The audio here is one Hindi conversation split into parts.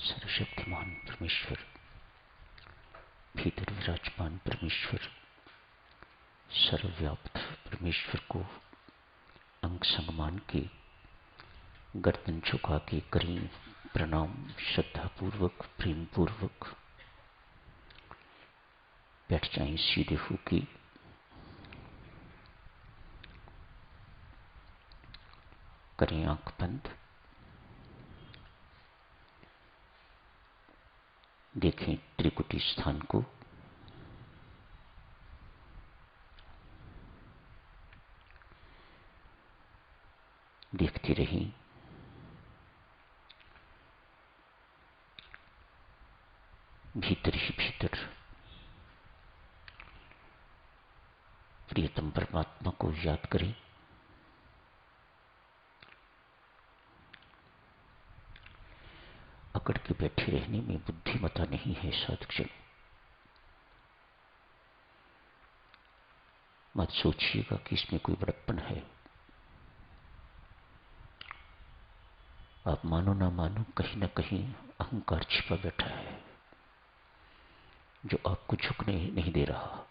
सर्वशक्तिमान परमेश्वर, भीतर विराजमान परमेश्वर, सर्वव्याप्त परमेश्वर को अंग संग मान के गर्दन झुका के करें प्रणाम। श्रद्धापूर्वक प्रेम पूर्वक बैठ जाएं सीधे होके। करें आंख बंद, देखें त्रिकुटी स्थान को। देखते रहें। भीतर ही भीतर प्रियतम परमात्मा को याद करें। अकड़ के बैठे रहने में बुद्धिमता नहीं है साधकजन। मत सोचिएगा कि इसमें कोई बड़प्पन है। आप मानो ना मानो, कहीं ना कहीं अहंकार छिपा बैठा है जो आपको झुकने नहीं दे रहा।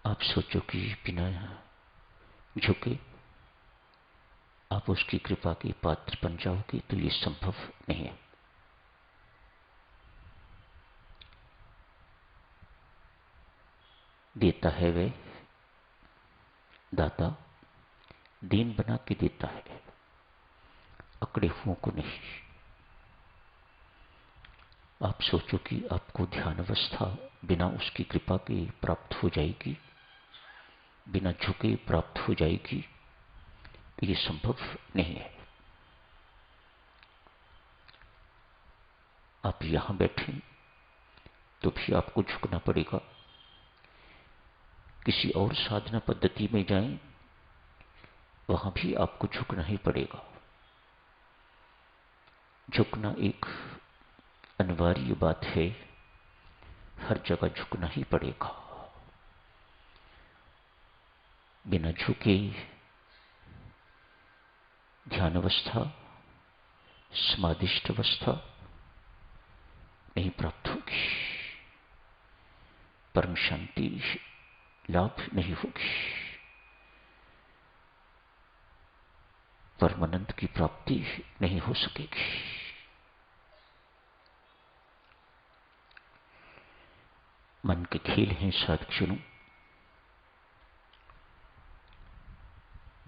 आप सोचो कि बिना झुके आप उसकी कृपा के पात्र बन जाओगे, तो ये संभव नहीं है। देता है वह दाता, दीन बना के देता है, अकड़े हुओं को नहीं। आप सोचो कि आपको ध्यान अवस्था बिना उसकी कृपा के प्राप्त हो जाएगी, बिना झुके प्राप्त हो जाएगी, तो ये संभव नहीं है। आप यहां बैठे तो भी आपको झुकना पड़ेगा। किसी और साधना पद्धति में जाएं, वहां भी आपको झुकना ही पड़ेगा। झुकना एक अनिवार्य बात है, हर जगह झुकना ही पड़ेगा। बिना झुके ध्यान अवस्था, समाधिष्ठ अवस्था नहीं प्राप्त होगी, परम शांति लाभ नहीं होगी, परमानंद की प्राप्ति नहीं हो सकेगी। मन के खेल हैं साधकजनों।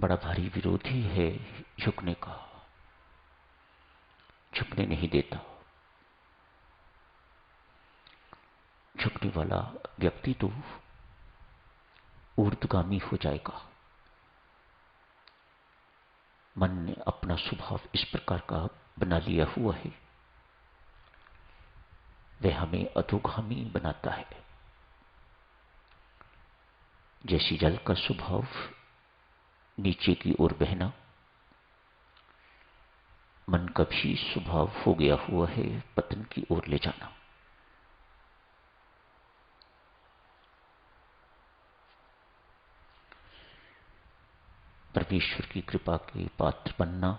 बड़ा भारी विरोधी है झुकने का, झुकने नहीं देता। झुकने वाला व्यक्ति तो ऊर्ध्वगामी हो जाएगा। मन ने अपना स्वभाव इस प्रकार का बना लिया हुआ है, वह हमें अधोगामी बनाता है। जैसे जल का स्वभाव नीचे की ओर बहना, मन का भी स्वभाव हो गया हुआ है पतन की ओर ले जाना। परमेश्वर की कृपा के पात्र बनना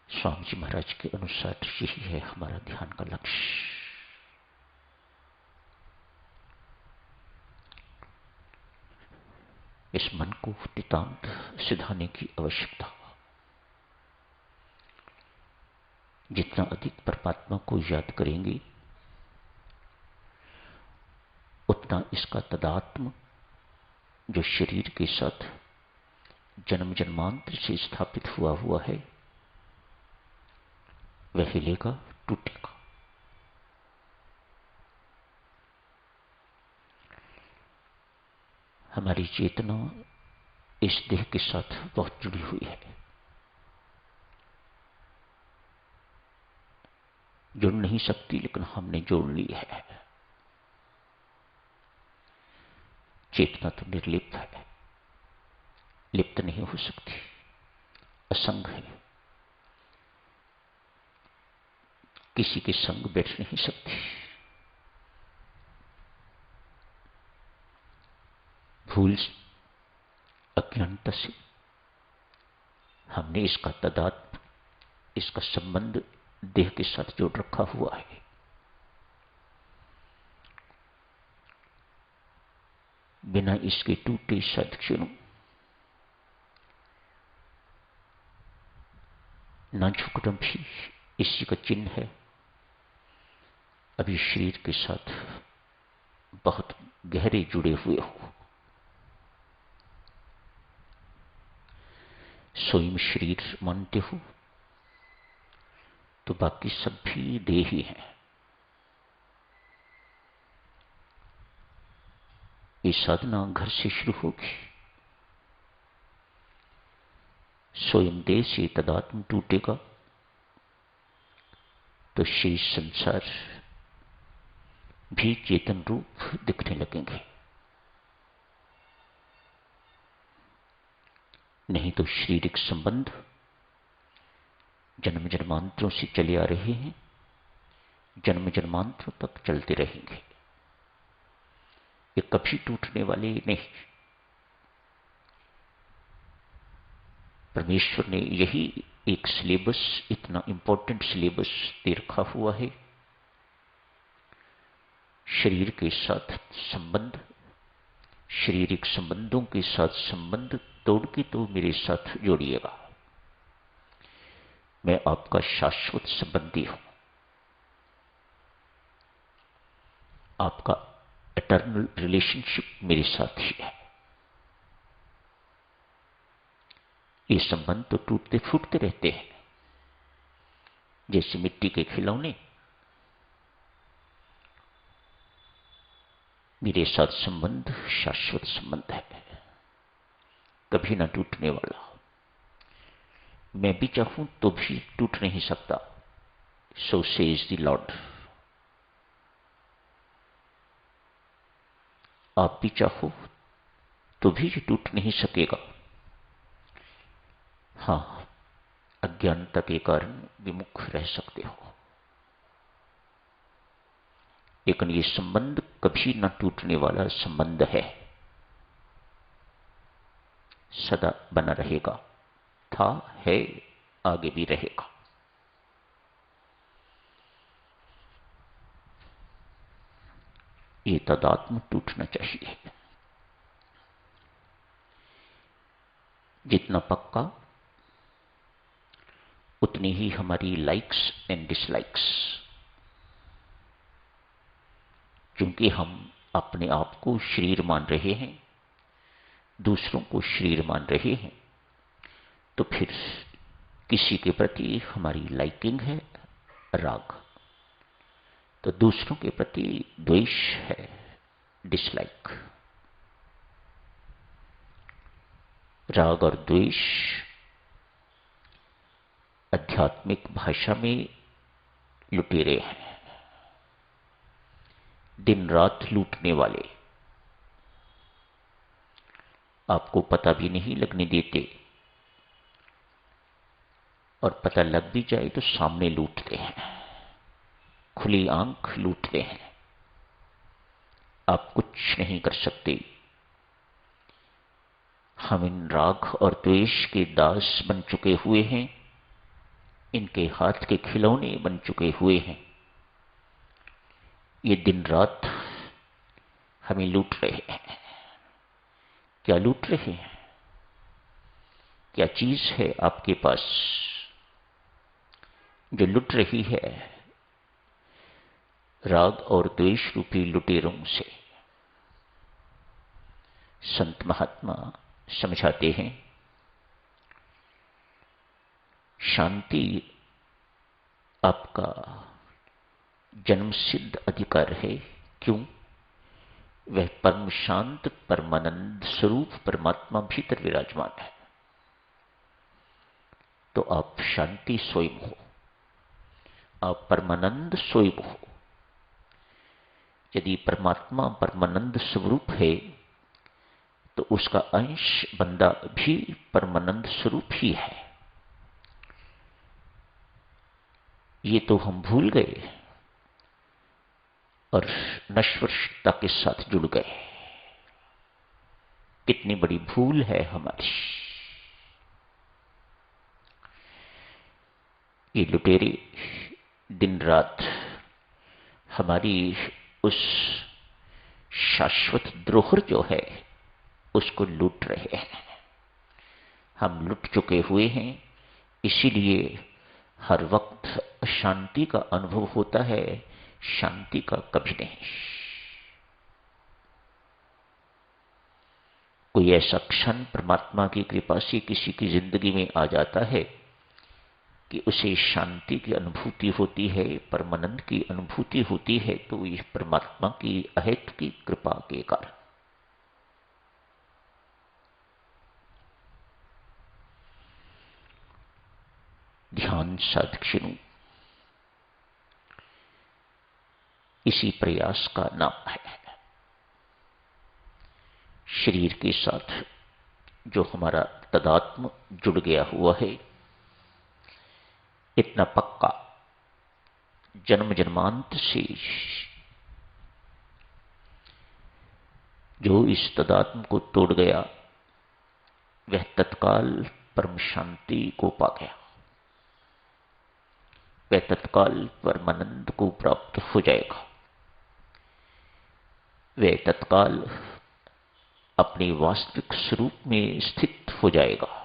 स्वामी जी महाराज के अनुसार यही है हमारा ध्यान का लक्ष्य। इस मन को नितांत सिधाने की आवश्यकता। जितना अधिक परमात्मा को याद करेंगे, उतना इसका तदात्म जो शरीर के साथ जन्म जन्मांतर से स्थापित हुआ है, वह हिलेगा, टूटेगा। हमारी चेतना इस देह के साथ बहुत जुड़ी हुई है। जुड़ नहीं सकती, लेकिन हमने जोड़ ली है। चेतना तो निर्लिप्त है, लिप्त नहीं हो सकती, असंग है, किसी के संग बैठ नहीं सकती। भूल अज्ञानता से हमने इसका तादाद, इसका संबंध देह के साथ जोड़ रखा हुआ है। बिना इसके टूटे सदक्षणों ना झुकना भी इसी का चिन्ह है। अभी शरीर के साथ बहुत गहरे जुड़े हुए हो। स्वयं शरीर मानते हो तो बाकी सब भी देह ही हैं। ये साधना घर से शुरू होगी। स्वयं देह से तदात्म टूटेगा तो शेष संसार भी चेतन रूप दिखने लगेंगे। नहीं तो शारीरिक संबंध जन्म जन्मांतरों से चले आ रहे हैं, जन्म जन्मांतरों तक चलते रहेंगे। ये कभी टूटने वाले नहीं। परमेश्वर ने यही एक सिलेबस, इतना इंपॉर्टेंट सिलेबस दे रखा हुआ है। शरीर के साथ संबंध, शारीरिक संबंधों के साथ संबंध तोड़ के तो मेरे साथ जोड़िएगा। मैं आपका शाश्वत संबंधी हूं, आपका एटर्नल रिलेशनशिप मेरे साथ ही है। ये संबंध तो टूटते फूटते रहते हैं, जैसे मिट्टी के खिलौने। मेरे साथ संबंध शाश्वत संबंध है, कभी ना टूटने वाला। मैं भी चाहूं तो भी टूट नहीं सकता। सो सेज द लॉर्ड। आप भी चाहो तो भी टूट नहीं सकेगा। हां, अज्ञानता के कारण विमुख रह सकते हो, लेकिन ये संबंध कभी न टूटने वाला संबंध है। सदा बना रहेगा, था, है, आगे भी रहेगा। ये तादात्म्य टूटना चाहिए। जितना पक्का उतनी ही हमारी लाइक्स एंड डिसलाइक्स। क्योंकि हम अपने आप को शरीर मान रहे हैं, दूसरों को शरीर मान रहे हैं, तो फिर किसी के प्रति हमारी लाइकिंग है, राग, तो दूसरों के प्रति द्वेष है, डिसलाइक। राग और द्वेष आध्यात्मिक भाषा में लुटेरे हैं, दिन रात लूटने वाले। आपको पता भी नहीं लगने देते, और पता लग भी जाए तो सामने लूटते हैं, खुली आंख लूटते हैं। आप कुछ नहीं कर सकते। हम इन राग और द्वेष के दास बन चुके हुए हैं, इनके हाथ के खिलौने बन चुके हुए हैं। ये दिन रात हमें लूट रहे हैं। क्या लूट रहे हैं? क्या चीज है आपके पास जो लुट रही है? राग और द्वेष रूपी लुटेरों से। संत महात्मा समझाते हैं, शांति आपका जन्मसिद्ध अधिकार है। क्यों? वह परम शांत परमानंद स्वरूप परमात्मा भीतर विराजमान है। तो आप शांति स्वयं हो, आप परमानंद स्वयं हो। यदि परमात्मा परमानंद स्वरूप है तो उसका अंश बंदा भी परमानंद स्वरूप ही है। ये तो हम भूल गए और नश्वरता के साथ जुड़ गए। कितनी बड़ी भूल है हमारी। ये लुटेरे दिन रात हमारी उस शाश्वत धरोहर जो है उसको लूट रहे हैं। हम लुट चुके हुए हैं, इसीलिए हर वक्त अशांति का अनुभव होता है, शांति का कभी नहीं। कोई ऐसा क्षण परमात्मा की कृपा से किसी की जिंदगी में आ जाता है कि उसे शांति की अनुभूति होती है, परमानंद की अनुभूति होती है, तो इस परमात्मा की अहेतु की कृपा के कारण। ध्यान साधक्षणु इसी प्रयास का नाम है। शरीर के साथ जो हमारा तदात्म जुड़ गया हुआ है, इतना पक्का, जन्म जन्मांत से जो इस तदात्म को तोड़ गया वह तत्काल परम शांति को पा गया, वह तत्काल परमानंद को प्राप्त हो जाएगा, वह तत्काल अपने वास्तविक स्वरूप में स्थित हो जाएगा,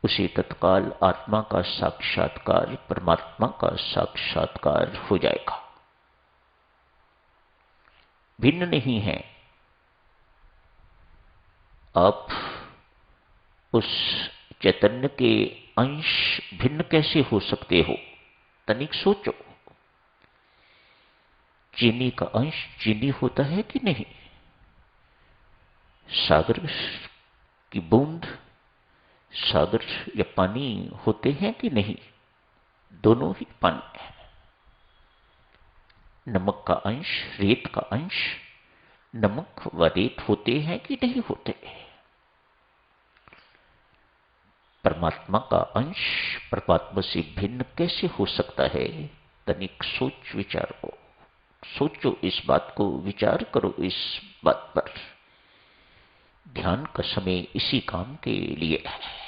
उसे तत्काल आत्मा का साक्षात्कार, परमात्मा का साक्षात्कार हो जाएगा। भिन्न नहीं है। आप उस चैतन्य के अंश भिन्न कैसे हो सकते हो? तनिक सोचो। चीनी का अंश चीनी होता है कि नहीं? सागर की बूंद सागर या पानी होते हैं कि नहीं? दोनों ही पानी है। नमक का अंश, रेत का अंश, नमक व रेत होते हैं कि नहीं होते? परमात्मा का अंश परमात्मा से भिन्न कैसे हो सकता है? तनिक सोच विचारो, सोचो इस बात को, विचार करो इस बात पर। ध्यान का समय इसी काम के लिए है।